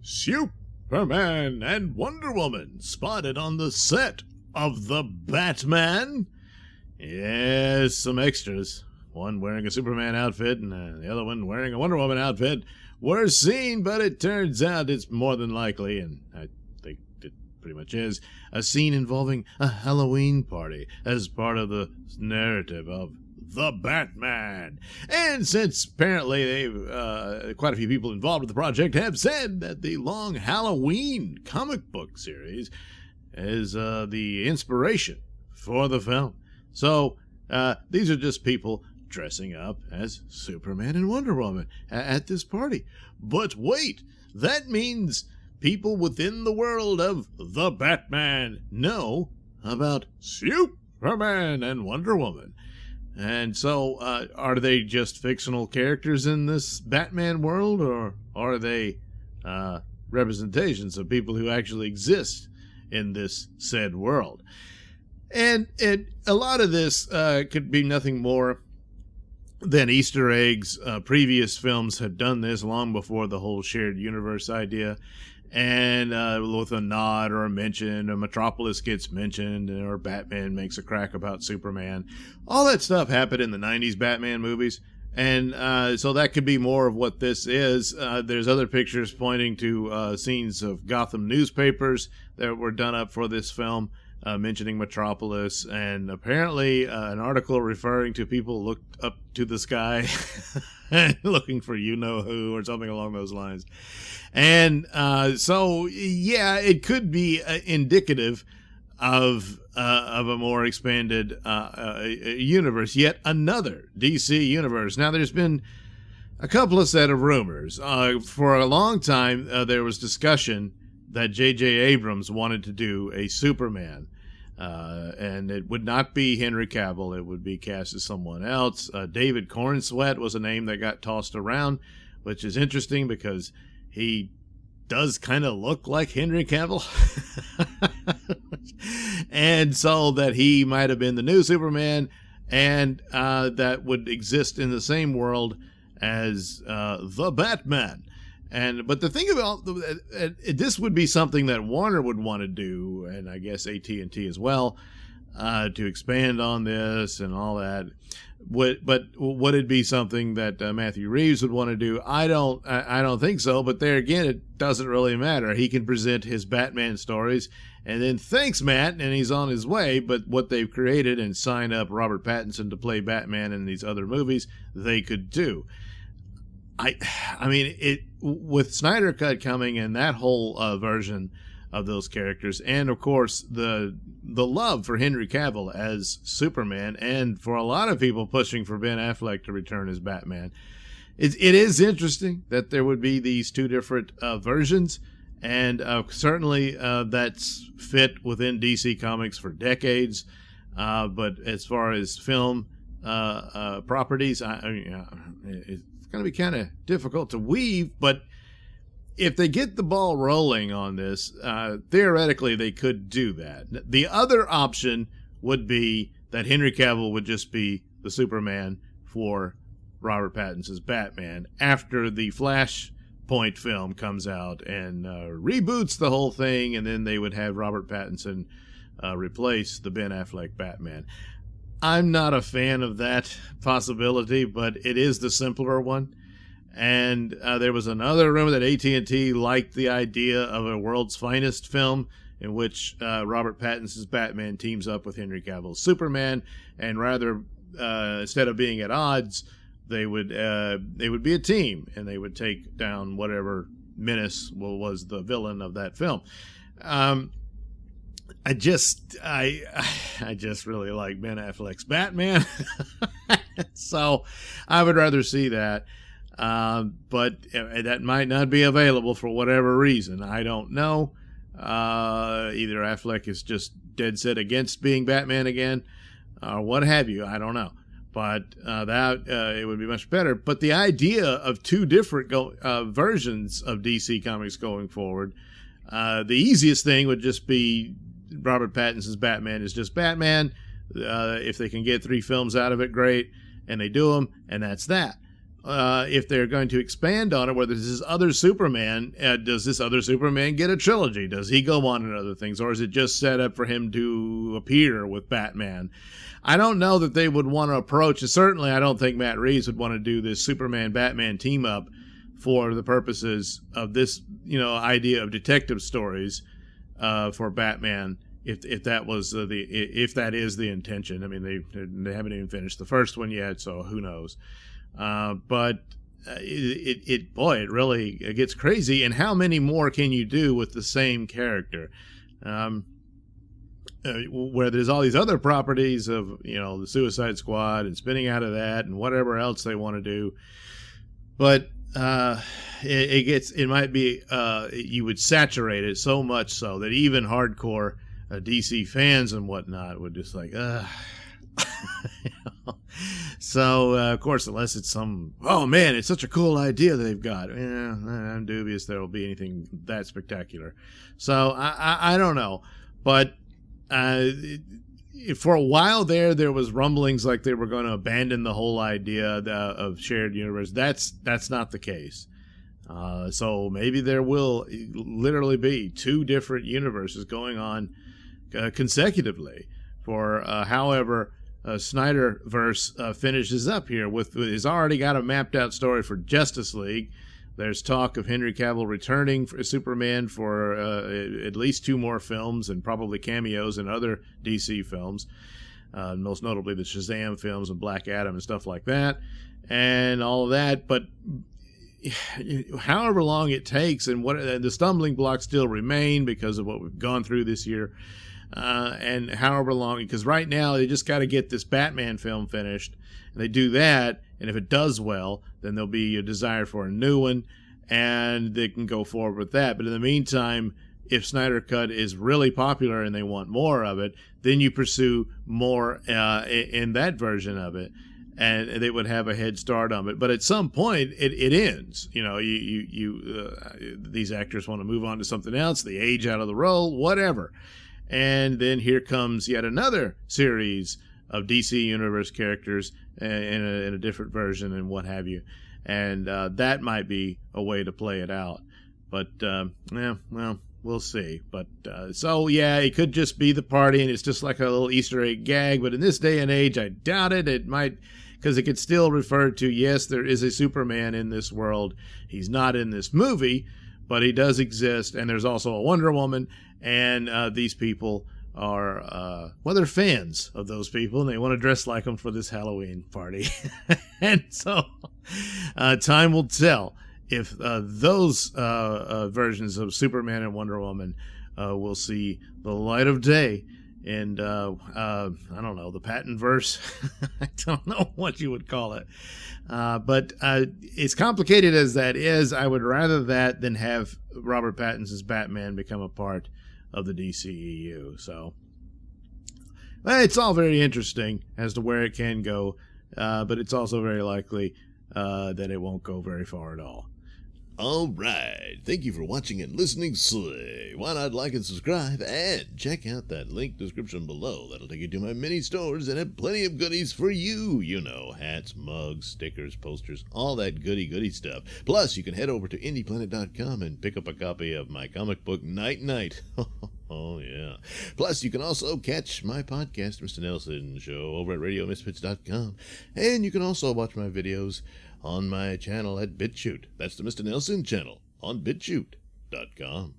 Superman and Wonder Woman spotted on the set of The Batman. Yes, some extras. One wearing a Superman outfit and the other one wearing a Wonder Woman outfit were seen, but it turns out it's more than likely, and I think it pretty much is, a scene involving a Halloween party as part of the narrative of The Batman. And since apparently quite a few people involved with the project have said that the long Halloween comic book series is the inspiration for the film. So these are just people dressing up as Superman and Wonder Woman at this party. But wait, that means people within the world of The Batman know about Superman and Wonder Woman. And so, are they just fictional characters in this Batman world, or are they representations of people who actually exist in this said world? And a lot of this could be nothing more than Easter eggs. Previous films had done this long before the whole shared universe idea. And with a nod or a mention, a Metropolis gets mentioned, or Batman makes a crack about Superman. All that stuff happened in the 90s Batman movies. And so that could be more of what this is. There's other pictures pointing to scenes of Gotham newspapers that were done up for this film, mentioning Metropolis, and apparently an article referring to people looked up to the sky looking for you-know-who or something along those lines. And so, yeah, it could be indicative of a more expanded universe, yet another DC universe. Now, there's been a couple of set of rumors. For a long time, there was discussion that J.J. Abrams wanted to do a Superman. And it would not be Henry Cavill. It would be cast as someone else. David Cornsweet was a name that got tossed around, which is interesting because he does kind of look like Henry Cavill. And so that he might have been the new Superman, and that would exist in the same world as the Batman. But the thing about this would be something that Warner would want to do, and I guess AT&T as well, to expand on this and all that. But would it be something that Matthew Reeves would want to do? I don't think so. But there again, it doesn't really matter. He can present his Batman stories, and then thanks, Matt, and he's on his way. But what they've created and signed up Robert Pattinson to play Batman in these other movies, they could do. I mean, with Snyder Cut coming and that whole version of those characters, and of course the love for Henry Cavill as Superman, and for a lot of people pushing for Ben Affleck to return as Batman, it is interesting that there would be these two different versions, and certainly that's fit within DC Comics for decades. But as far as film properties, it's going to be kind of difficult to weave, but if they get the ball rolling on this, theoretically they could do that. The other option would be that Henry Cavill would just be the Superman for Robert Pattinson's Batman after the Flashpoint film comes out and reboots the whole thing, and then they would have Robert Pattinson replace the Ben Affleck Batman. I'm not a fan of that possibility, but it is the simpler one. And there was another rumor that AT&T liked the idea of a World's Finest film in which Robert Pattinson's Batman teams up with Henry Cavill's Superman, and rather instead of being at odds, they would be a team, and they would take down whatever menace was the villain of that film. I just really like Ben Affleck's Batman, so I would rather see that. But that might not be available for whatever reason. I don't know. Either Affleck is just dead set against being Batman again, or what have you. I don't know. But it would be much better. But the idea of two different versions of DC Comics going forward, the easiest thing would just be Robert Pattinson's Batman is just Batman. If they can get 3 films out of it, great, and they do them, and that's that. if they're going to expand on it, whether this is other Superman, does this other Superman get a trilogy? Does he go on and other things? Or is it just set up for him to appear with Batman? I don't know that they would want to approach, and certainly I don't think Matt Reeves would want to do this Superman-Batman team-up for the purposes of this, idea of detective stories for Batman. If that was if that is the intention. I mean, they haven't even finished the first one yet, so who knows? But it really gets crazy. And how many more can you do with the same character? Where there's all these other properties of the Suicide Squad and spinning out of that and whatever else they want to do, but it might be you would saturate it so much so that even hardcore DC fans and whatnot would just like So of course, unless it's oh man, it's such a cool idea they've got, I'm dubious there will be anything that spectacular. So I don't know, but for a while there was rumblings like they were going to abandon the whole idea of shared universe. That's not the case. So maybe there will literally be two different universes going on consecutively for however Snyderverse finishes up here. He's already got a mapped out story for Justice League. There's talk of Henry Cavill returning for Superman for at least 2 more films and probably cameos in other DC films, most notably the Shazam films and Black Adam and stuff like that, and all of that. But however long it takes, and the stumbling blocks still remain because of what we've gone through this year, and however long, because right now they just got to get this Batman film finished, and they do that, and if it does well, then there'll be a desire for a new one, and they can go forward with that. But in the meantime, if Snyder Cut is really popular and they want more of it, then you pursue more in that version of it, and they would have a head start on it. But at some point, it ends. These actors want to move on to something else. They age out of the role, whatever. And then here comes yet another series of DC Universe characters in a different version and what have you. And that might be a way to play it out. But, we'll see. But it could just be the party and it's just like a little Easter egg gag. But in this day and age, I doubt it. It might, because it could still refer to, yes, there is a Superman in this world. He's not in this movie, but he does exist. And there's also a Wonder Woman. And these people are, they're fans of those people, and they want to dress like them for this Halloween party. And so time will tell if those versions of Superman and Wonder Woman will see the light of day. And I don't know, the Pattinverse. I don't know what you would call it. But as complicated as that is, I would rather that than have Robert Pattinson's Batman become a part of the DCEU. So it's all very interesting as to where it can go, but it's also very likely that it won't go very far at all. All right. Thank you for watching and listening. Why not like and subscribe and check out that link description below. That'll take you to my mini stores and have plenty of goodies for you. Hats, mugs, stickers, posters, all that goody stuff. Plus, you can head over to indieplanet.com and pick up a copy of my comic book Night Night. Oh, yeah. Plus, you can also catch my podcast, Mr Nailsin Show, over at RadioMisfits.com. And you can also watch my videos on my channel at BitChute. That's the Mr Nailsin channel on BitChute.com.